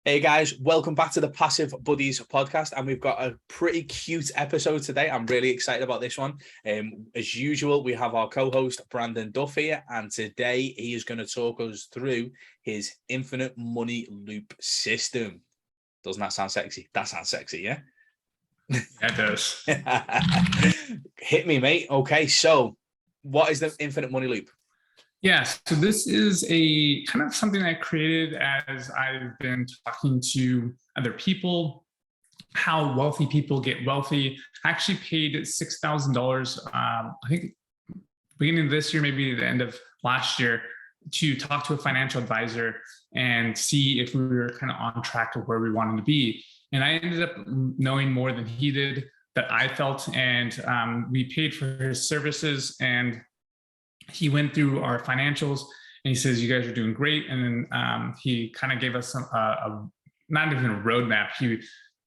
Hey guys, welcome back to the Passive Buddies podcast, and we've got a pretty cute episode today. I'm really excited about this one. As usual, we have our co-host Brandon Duff here, and today he is going to talk us through his infinite money loop system. Doesn't that sound sexy? That sounds sexy, yeah? That does. Hit me, mate. Okay, so what is the infinite money loop? Yeah, so this is a kind of something I created as I've been talking to other people, how wealthy people get wealthy. I actually paid $6,000, I think beginning of this year, maybe the end of last year, to talk to a financial advisor and see if we were kind of on track to where we wanted to be. And I ended up knowing more than he did that I felt, and we paid for his services, and he went through our financials and he says, you guys are doing great. And then he kind of gave us not even a roadmap. He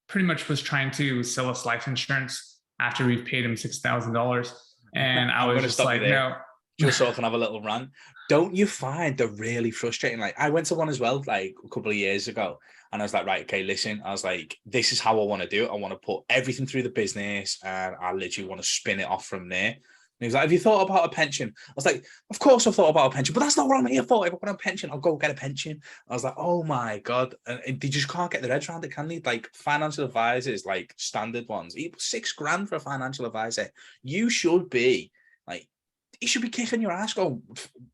pretty much was trying to sell us life insurance after we've paid him $6,000. And I was just like, no. Just so I can have a little rant. Don't you find they're really frustrating? Like, I went to one as well, like a couple of years ago, and I was like, right, okay, listen, I was like, this is how I want to do it. I want to put everything through the business, and I literally want to spin it off from there. And he was like, have you thought about a pension? I was like, of course I've thought about a pension, but that's not what I'm here for. If I want a pension, I'll go get a pension. I was like, oh my God. And they just can't get their heads around it, can they? Like financial advisors, like standard ones, $6,000 for a financial advisor. You should be like, you should be kicking your ass going,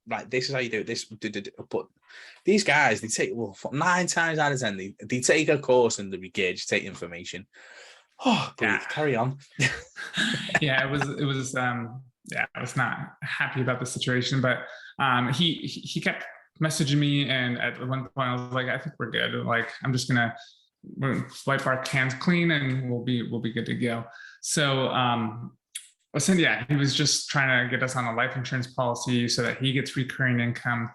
right, this is how you do it. This, but these guys, they take, 9 times out of 10, they take a course and they regurgitate information. Oh, breathe, yeah. Carry on. Yeah, I was not happy about the situation, but he kept messaging me, and at one point I was like, I think we're good. Like, I'm just gonna wipe our cans clean and we'll be good to go. So yeah, he was just trying to get us on a life insurance policy so that he gets recurring income.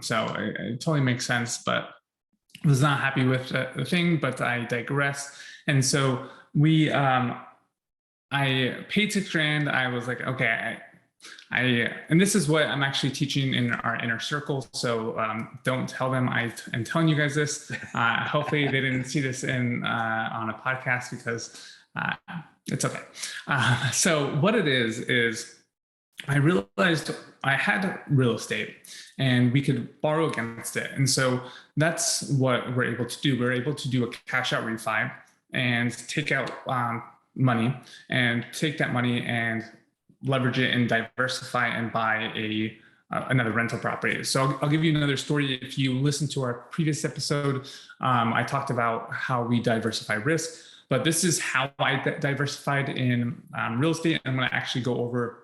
So it totally makes sense, but I was not happy with the thing, but I digress. And so I paid $6,000. I was like, okay, and this is what I'm actually teaching in our inner circle. So don't tell them I'm telling you guys this. Hopefully they didn't see this on a podcast, because it's okay. So what it is I realized I had real estate and we could borrow against it. And so that's what we're able to do. We're able to do a cash out refi and take out money, and take that money and leverage it and diversify and buy another rental property. So I'll give you another story. If you listen to our previous episode, I talked about how we diversify risk, but this is how I diversified in real estate. I'm going to actually go over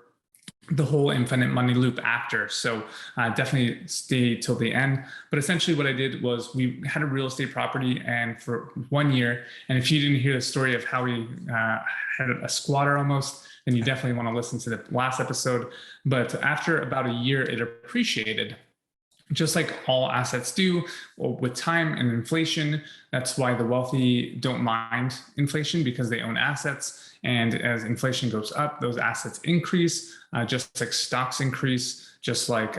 the whole infinite money loop after. So definitely stay till the end. But essentially what I did was, we had a real estate property, and for 1 year, and if you didn't hear the story of how we had a squatter almost, then you definitely want to listen to the last episode. But after about a year, it appreciated, just like all assets do with time and inflation. That's why the wealthy don't mind inflation, because they own assets. And as inflation goes up, those assets increase, just like stocks increase, just like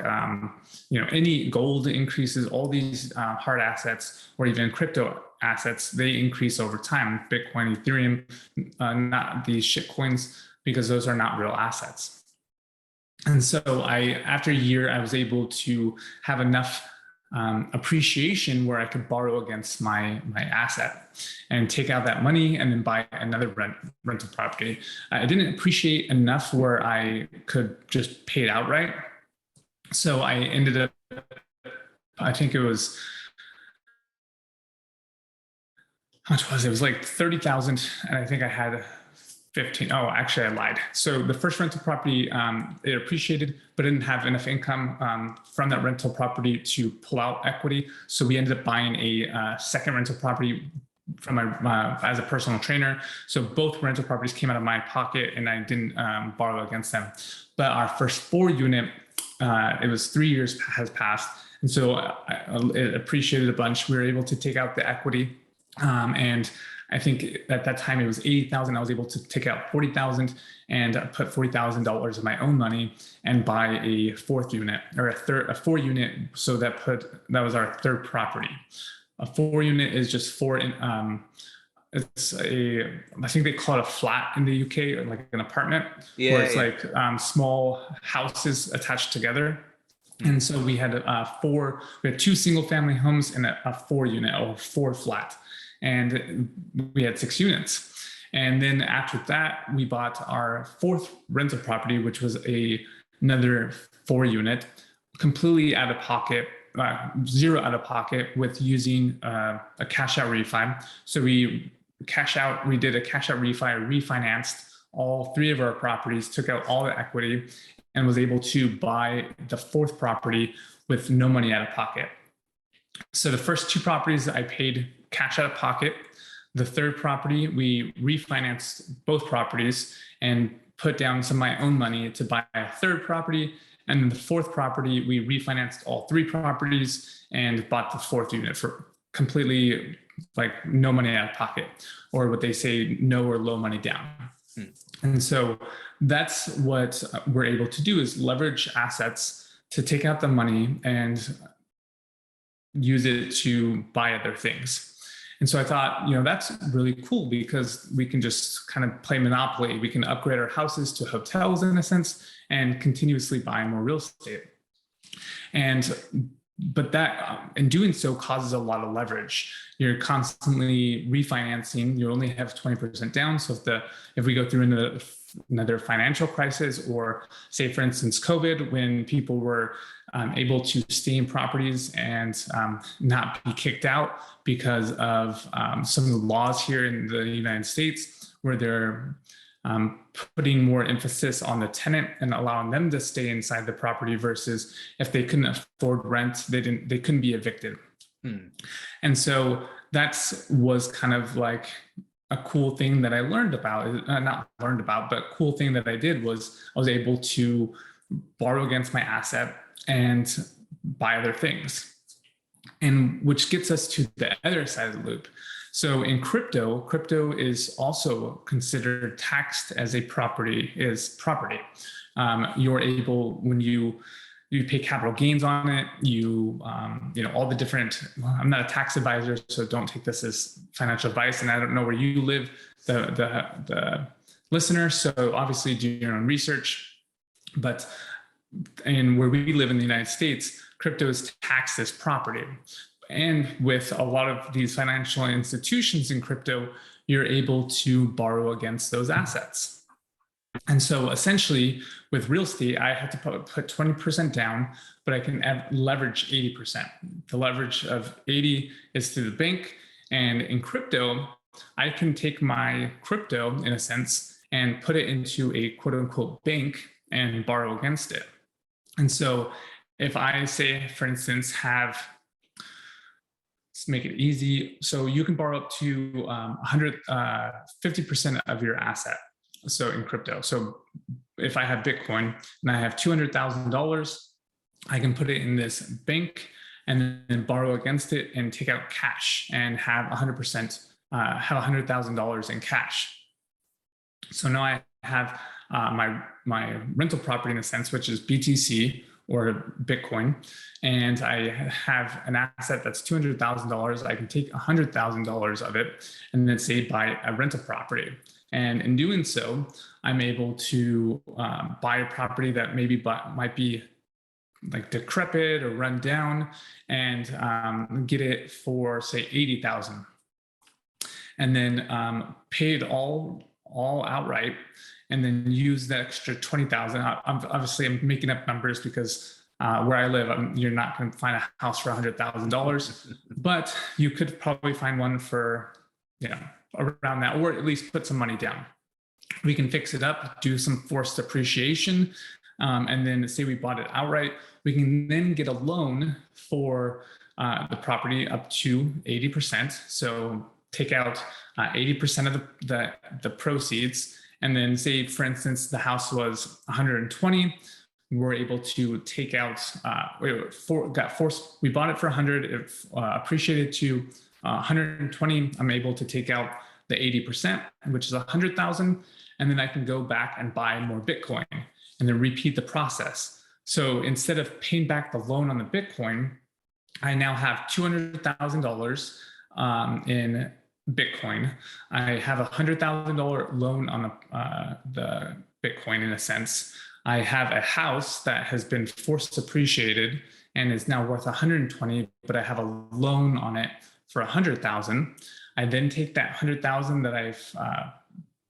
any gold increases. All these hard assets, or even crypto assets, they increase over time. Bitcoin, Ethereum, not these shit coins, because those are not real assets. And so after a year, I was able to have enough appreciation where I could borrow against my asset and take out that money and then buy another rental property. I didn't appreciate enough where I could just pay it outright. So I ended up, I think it was, how much was it? It was like 30,000, and I think I had 15. Oh, actually I lied. So the first rental property, it appreciated, but didn't have enough income from that rental property to pull out equity. So we ended up buying a second rental property from as a personal trainer. So both rental properties came out of my pocket, and I didn't borrow against them. But our first 4 unit, it was 3 years has passed. And so it appreciated a bunch. We were able to take out the equity, and I think at that time it was 80,000. I was able to take out 40,000 and put $40,000 of my own money and buy a 4th unit, or a 4 unit. So that was our 3rd property. A 4-unit is just I think they call it a flat in the UK, or like an apartment, where it's like small houses attached together. And so we had we had 2 single family homes and a 4-unit or 4 flat, and we had 6 units. And then after that, we bought our 4th rental property, which was another 4-unit, completely out of pocket, zero out of pocket, with using a cash out refi. So we did a cash out refi, refinanced all 3 of our properties, took out all the equity, and was able to buy the 4th property with no money out of pocket. So the first 2 properties I paid cash out of pocket. The 3rd property, we refinanced both properties and put down some of my own money to buy a 3rd property. And then the 4th property, we refinanced all 3 properties and bought the 4th unit for completely like no money out of pocket, or what they say, no or low money down. And so that's what we're able to do, is leverage assets to take out the money and use it to buy other things. And so I thought, that's really cool, because we can just kind of play Monopoly. We can upgrade our houses to hotels in a sense and continuously buy more real estate. But that, in doing so, causes a lot of leverage. You're constantly refinancing. You only have 20% down. So if we go through another financial crisis, or say, for instance, COVID, when people were able to stay in properties and not be kicked out because of some of the laws here in the United States, where they're putting more emphasis on the tenant and allowing them to stay inside the property, versus if they couldn't afford rent, they couldn't be evicted. And so that was kind of like a cool thing that I learned about, not learned about, but cool thing that I did was I was able to borrow against my asset and buy other things. And which gets us to the other side of the loop. So in crypto is also considered taxed as property. You're able, when you pay capital gains on it, all the different, I'm not a tax advisor, so don't take this as financial advice. And I don't know where you live, the listener. So obviously do your own research, but where we live in the United States, crypto is taxed as property. And with a lot of these financial institutions in crypto, you're able to borrow against those assets. And so essentially with real estate, I have to put 20% down, but I can leverage 80%. The leverage of 80 is through the bank. And in crypto, I can take my crypto, in a sense, and put it into a quote unquote bank and borrow against it. And so if I say, for instance, let's make it easy. So you can borrow up to 50% of your asset. So in crypto. So if I have Bitcoin and I have $200,000, I can put it in this bank and then borrow against it and take out cash and have 100%, have $100,000 in cash. So now I have my rental property, in a sense, which is BTC or Bitcoin, and I have an asset that's $200,000. I can take $100,000 of it and then say buy a rental property. And in doing so, I'm able to buy a property that maybe might be like decrepit or run down, and get it for say 80,000, and then pay it all outright, and then use the extra 20,000. Obviously, I'm making up numbers because where I live, you're not going to find a house for $100,000, but you could probably find one for around that, or at least put some money down. We can fix it up, do some forced appreciation, and then say we bought it outright. We can then get a loan for the property up to 80%. So take out 80% of the proceeds, and then say, for instance, the house was 120. We're able to take out, we bought it for 100, it appreciated to 120. I'm able to take out the 80%, which is 100,000. And then I can go back and buy more Bitcoin and then repeat the process. So instead of paying back the loan on the Bitcoin, I now have $200,000 in Bitcoin. I have $100,000 loan on the Bitcoin in a sense. I have a house that has been forced appreciated and is now worth 120, but I have a loan on it for 100,000. I then take that 100,000 that I've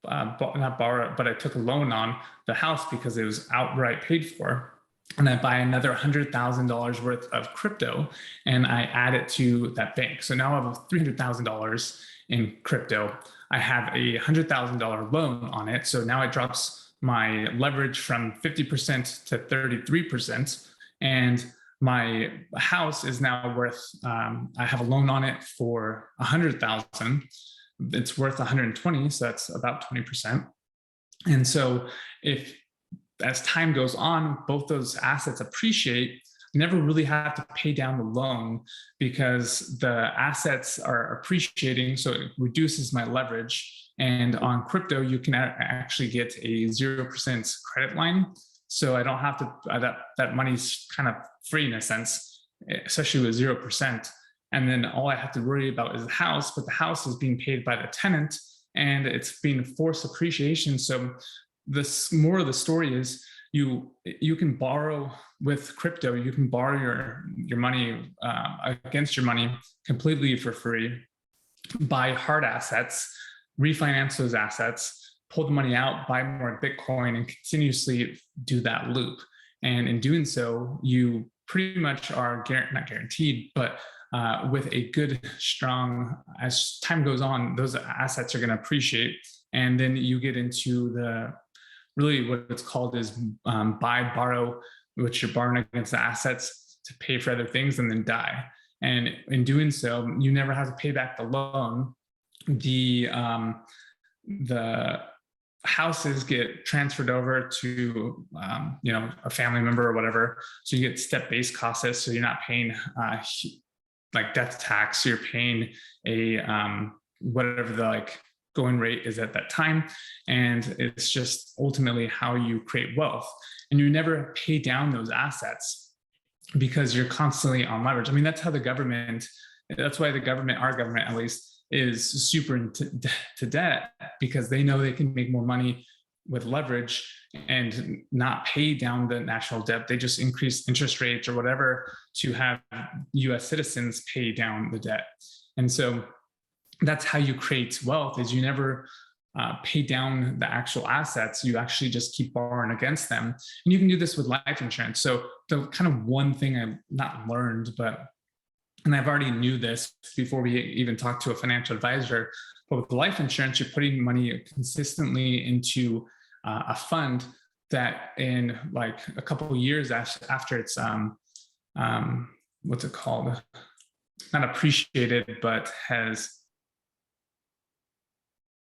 not borrowed, but I took a loan on the house because it was outright paid for. And I buy another $100,000 worth of crypto and I add it to that bank. So now I have $300,000 in crypto. I have a $100,000 loan on it. So now it drops my leverage from 50% to 33%. And my house is now worth, I have a loan on it for 100,000. It's worth 120. So that's about 20%. And so if, as time goes on, both those assets appreciate, I never really have to pay down the loan because the assets are appreciating. So it reduces my leverage. And on crypto, you can actually get a 0% credit line. So I don't have to, that money's kind of free in a sense, especially with 0%. And then all I have to worry about is the house, but the house is being paid by the tenant and it's being forced appreciation. So this more of the story is you can borrow with crypto. You can borrow your money against your money completely for free, buy hard assets, refinance those assets, pull the money out, buy more Bitcoin, and continuously do that loop. And in doing so, you pretty much are not guaranteed, but with a good, strong, as time goes on, those assets are going to appreciate. And then you get into really what it's called is buy, borrow, which you're borrowing against the assets to pay for other things and then die. And in doing so, you never have to pay back the loan. The houses get transferred over to a family member or whatever. So you get step-based costs. So you're not paying like death tax. You're paying a whatever the going rate is at that time. And it's just ultimately how you create wealth. And you never pay down those assets because you're constantly on leverage. I mean, that's why the government, our government at least, is super into debt, because they know they can make more money with leverage and not pay down the national debt. They just increase interest rates or whatever to have US citizens pay down the debt. And so that's how you create wealth, is you never pay down the actual assets. You actually just keep borrowing against them. And you can do this with life insurance. So the kind of one thing I not learned, and I've already knew this before we even talked to a financial advisor, but with life insurance, you're putting money consistently into a fund that in like a couple of years after it's, what's it called? Not appreciated, but has,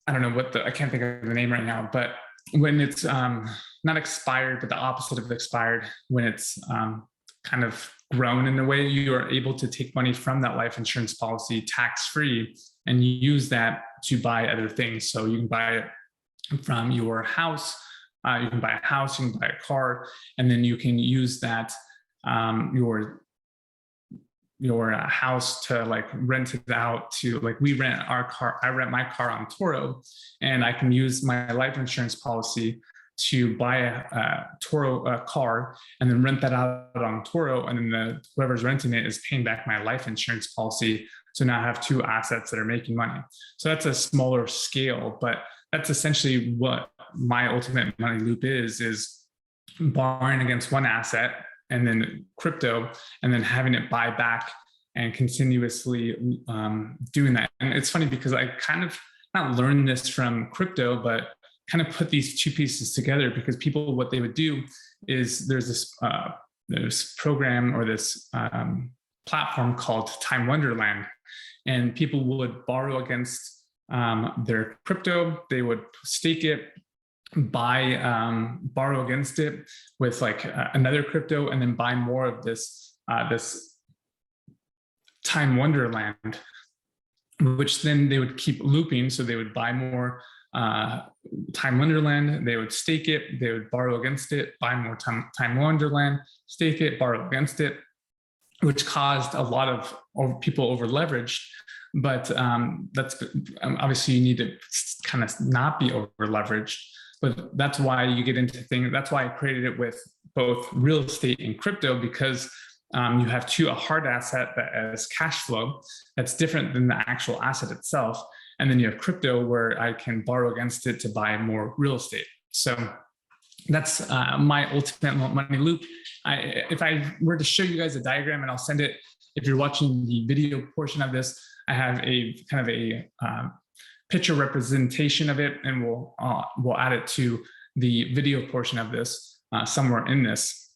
I don't know I can't think of the name right now, but when it's not expired, but the opposite of expired, when it's kind of grown in a way, you are able to take money from that life insurance policy tax-free and use that to buy other things. So you can buy it from your house, you can buy a house, you can buy a car, and then you can use that, your house to like rent it out to, like, we rent our car. I rent my car on Toro, and I can use my life insurance policy to buy a Toro car and then rent that out on Toro. And then whoever's renting it is paying back my life insurance policy. So now I have two assets that are making money. So that's a smaller scale, but that's essentially what my ultimate money loop is borrowing against one asset and then crypto, and then having it buy back and continuously doing that. And it's funny because I kind of not learned this from crypto, but kind of put these two pieces together, because people, what they would do is there's this program or this platform called Time Wonderland, and people would borrow against their crypto. They would stake it, borrow against it with like another crypto, and then buy more of this Time Wonderland, which then they would keep looping. So they would buy more Time Wonderland, they would stake it, they would borrow against it, buy more Time Wonderland, stake it, borrow against it. which caused a lot of people over leveraged. But that's obviously you need to kind of not be over leveraged. But that's why you get into things. That's why I created it with both real estate and crypto, because you have a hard asset that has cash flow that's different than the actual asset itself. And then you have crypto where I can borrow against it to buy more real estate. So that's my ultimate money loop. If I were to show you guys a diagram, and I'll send it if you're watching the video portion of this, I have a kind of a picture representation of it, and we'll add it to the video portion of this somewhere in this.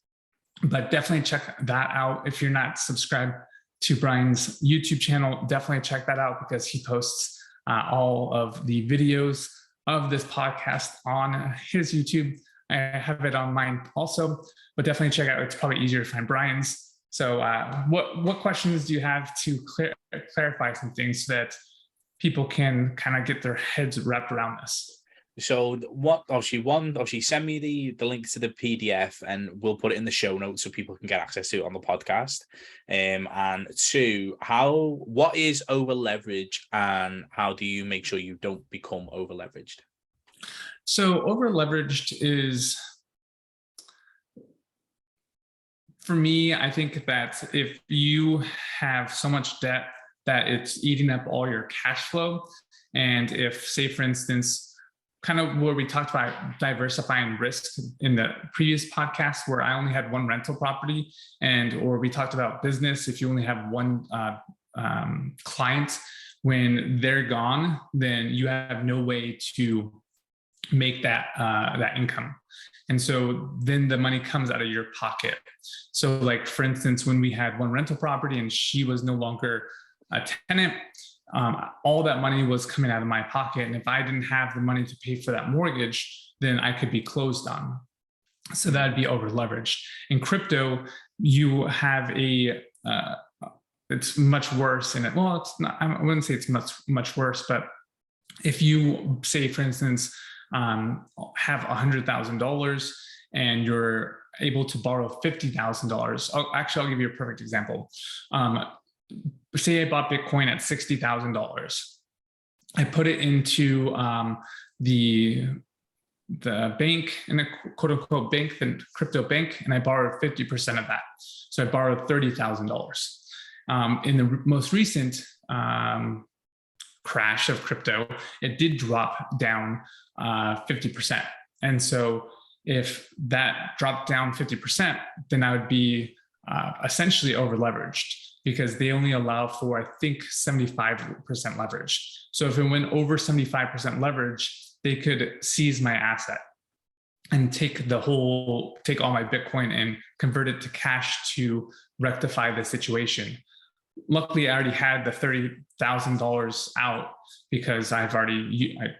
But definitely check that out. If you're not subscribed to Brian's YouTube channel, definitely check that out, because he posts all of the videos of this podcast on his YouTube. I have it on mine also, but definitely check out. It's probably easier to find Brian's. So what questions do you have to clarify some things so that people can kind of get their heads wrapped around this? So obviously send me the link to the PDF, and we'll put it in the show notes so people can get access to it on the podcast. And two, what is over leverage, and how do you make sure you don't become over leveraged? So over leveraged is, for me, I think that if you have so much debt that it's eating up all your cash flow, and if, say, for instance, kind of where we talked about diversifying risk in the previous podcast, where I only had one rental property, or we talked about business, if you only have one client, when they're gone, then you have no way to make that income. And so then the money comes out of your pocket. So like, for instance, when we had one rental property and she was no longer a tenant, all that money was coming out of my pocket. And if I didn't have the money to pay for that mortgage, then I could be closed on. So that'd be over leveraged. In crypto, you have it's much worse in it. Well, it's not, I wouldn't say it's much worse, but if you, say, for instance, have $100,000 and you're able to borrow $50,000. I'll give you a perfect example. Say I bought Bitcoin at $60,000. I put it into the bank, in a quote unquote bank, the crypto bank, and I borrowed 50% of that. So I borrowed $30,000. In the most recent crash of crypto, it did drop down 50%. And so if that dropped down 50%, then I would be essentially over leveraged, because they only allow for, I think, 75% leverage. So if it went over 75% leverage, they could seize my asset and take all my Bitcoin and convert it to cash to rectify the situation. Luckily, I already had the $30,000 out, because I've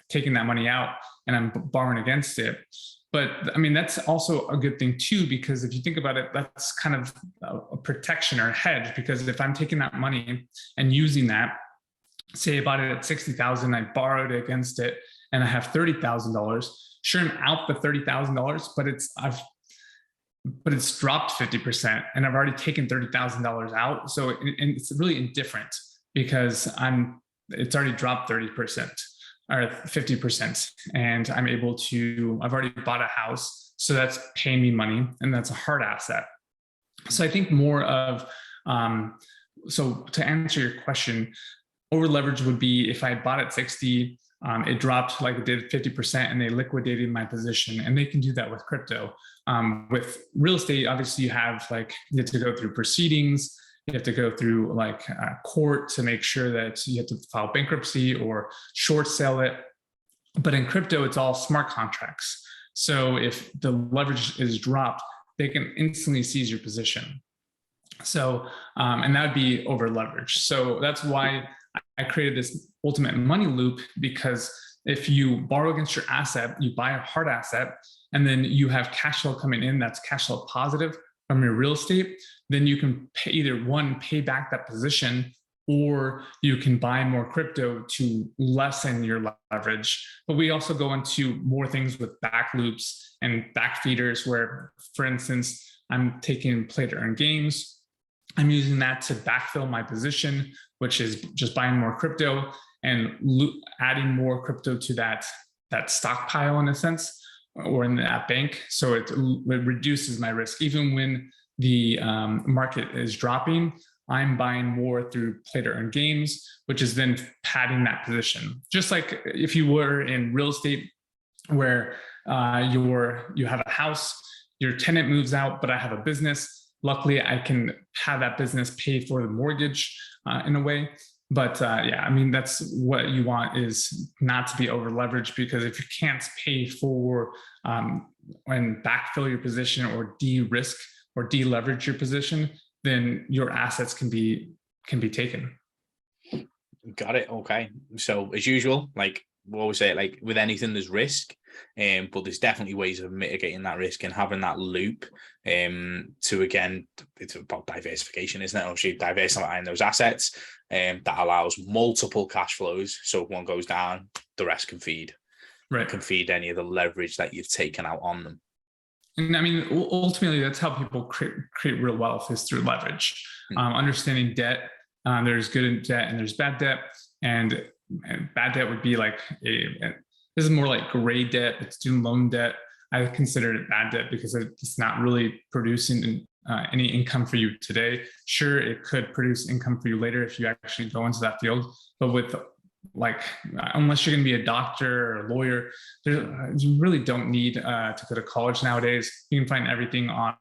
taken that money out and I'm borrowing against it. But I mean, that's also a good thing too, because if you think about it, that's kind of a protection or a hedge, because if I'm taking that money and using that, say I bought it at 60,000, I borrowed against it, and I have $30,000. Sure, I'm out the $30,000, but it's dropped 50%, and I've already taken $30,000 out. So it's really indifferent, because it's already dropped 30% or 50%, and I've already bought a house, so that's paying me money, and that's a hard asset. So I think more of, so to answer your question, over leverage would be if I bought at 60, it dropped like it did 50%, and they liquidated my position, and they can do that with crypto. With real estate, obviously you have to go through proceedings. You have to go through court to make sure that you have to file bankruptcy or short sell it. But in crypto, it's all smart contracts. So if the leverage is dropped, they can instantly seize your position. So, and that would be over leverage. So that's why I created this ultimate money loop, because if you borrow against your asset, you buy a hard asset, and then you have cash flow coming in that's cash flow positive from your real estate, then you can pay back that position, or you can buy more crypto to lessen your leverage. But we also go into more things with back loops and back feeders, where, for instance, I'm taking play to earn games. I'm using that to backfill my position, which is just buying more crypto and adding more crypto to that stockpile in a sense, or in that bank. So it reduces my risk. Even when the market is dropping, I'm buying more through play to earn games, which is then padding that position. Just like if you were in real estate, where you have a house, your tenant moves out, but I have a business. Luckily, I can have that business pay for the mortgage in a way. But yeah, I mean, that's what you want, is not to be over leveraged, because if you can't pay for and backfill your position, or de-risk or de-leverage your position, then your assets can be taken. Got it. Okay. So as usual, like we always say, like with anything, there's risk, but there's definitely ways of mitigating that risk and having that loop. To again, it's about diversification, isn't it? Obviously, diversifying those assets, that allows multiple cash flows. So if one goes down, the rest can feed. Right. Can feed any of the leverage that you've taken out on them. And I mean, ultimately, that's how people create real wealth, is through leverage. Understanding debt. There's good debt and there's bad debt. And bad debt would be like this is more like gray debt. It's student loan debt. I consider it bad debt because it's not really producing any income for you today. Sure, it could produce income for you later if you actually go into that field. But with like, unless you're going to be a doctor or a lawyer, you really don't need to go to college nowadays. You can find everything on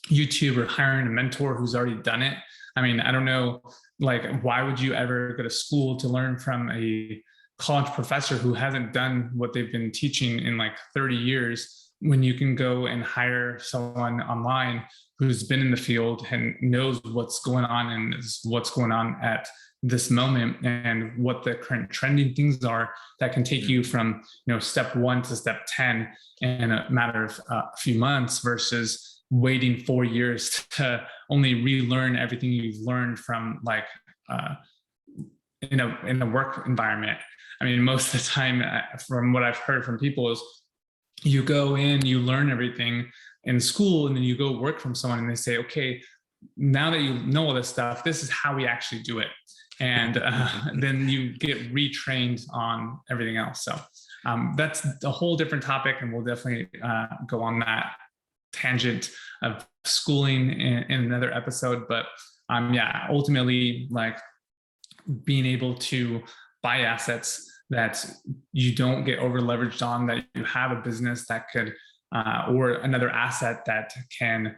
YouTube, or hiring a mentor who's already done it. I mean, I don't know, like, why would you ever go to school to learn from a college professor who hasn't done what they've been teaching in like 30 years, when you can go and hire someone online who's been in the field and knows what's going on and what's going on at this moment, and what the current trending things are that can take you from, step 1 to step 10 in a matter of a few months, versus waiting 4 years to only relearn everything you've learned from like in a work environment. I mean, most of the time, from what I've heard from people, is you go in, you learn everything in school, and then you go work from someone and they say, okay, now that you know all this stuff, this is how we actually do it. And then you get retrained on everything else. So that's a whole different topic, and we'll definitely go on that tangent of schooling in another episode. But yeah, ultimately, like, being able to buy assets that you don't get over leveraged on, that you have a business that could, or another asset that can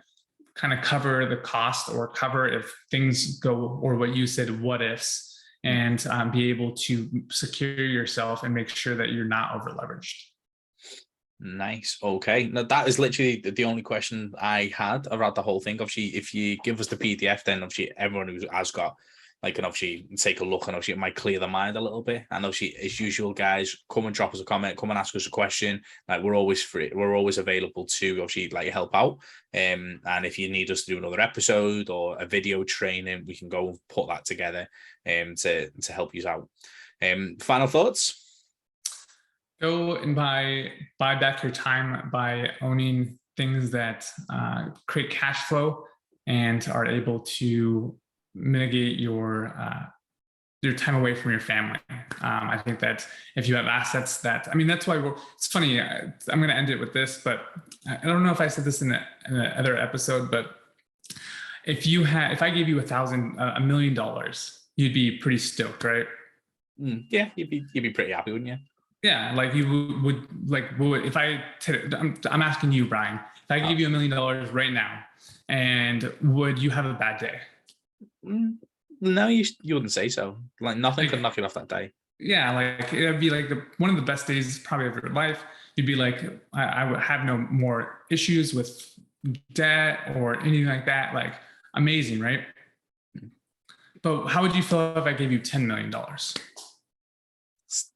kind of cover the cost, or cover if things go, or what you said, what ifs, and be able to secure yourself and make sure that you're not over leveraged. Nice. Okay. Now that is literally the only question I had about the whole thing. Obviously, if you give us the PDF, then obviously everyone who has got, like, can obviously take a look, and obviously it might clear their mind a little bit. And obviously, as usual, guys, come and drop us a comment, come and ask us a question. Like, we're always free, we're always available to obviously like help out. And if you need us to do another episode or a video training, we can go and put that together to help you out. Final thoughts? Go and buy back your time by owning things that create cash flow and are able to mitigate your time away from your family. I think that if you have assets that, I mean, that's why it's funny. I'm going to end it with this, but I don't know if I said this in the other episode, but if I gave you $1 million, you'd be pretty stoked, right? Yeah, you'd be pretty happy, wouldn't you? Yeah, like you would if I'm asking you, Brian, if I gave you $1 million right now, and would you have a bad day? No, you wouldn't say so. Like, nothing could knock you off that day. Yeah, like it'd be like one of the best days probably of your life. You'd be like, I would have no more issues with debt or anything like that. Like, amazing, right? But how would you feel if I gave you $10 million?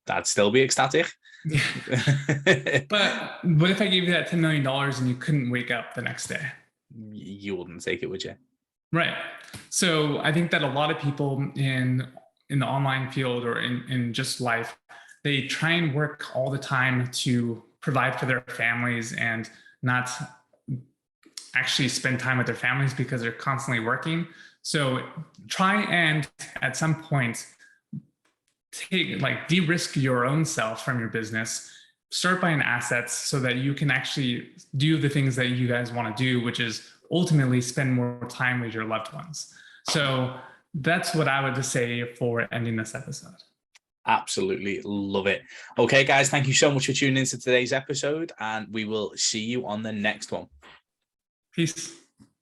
That'd still be ecstatic. But what if I gave you that $10 million and you couldn't wake up the next day? You wouldn't take it, would you? Right. So I think that a lot of people in the online field, or in just life, they try and work all the time to provide for their families and not actually spend time with their families because they're constantly working. So try and at some point de-risk your own self from your business. Start buying assets so that you can actually do the things that you guys want to do, which is ultimately spend more time with your loved ones. So that's what I would just say for ending this episode. Absolutely love it. Okay, guys, thank you so much for tuning into today's episode, and we will see you on the next one. Peace.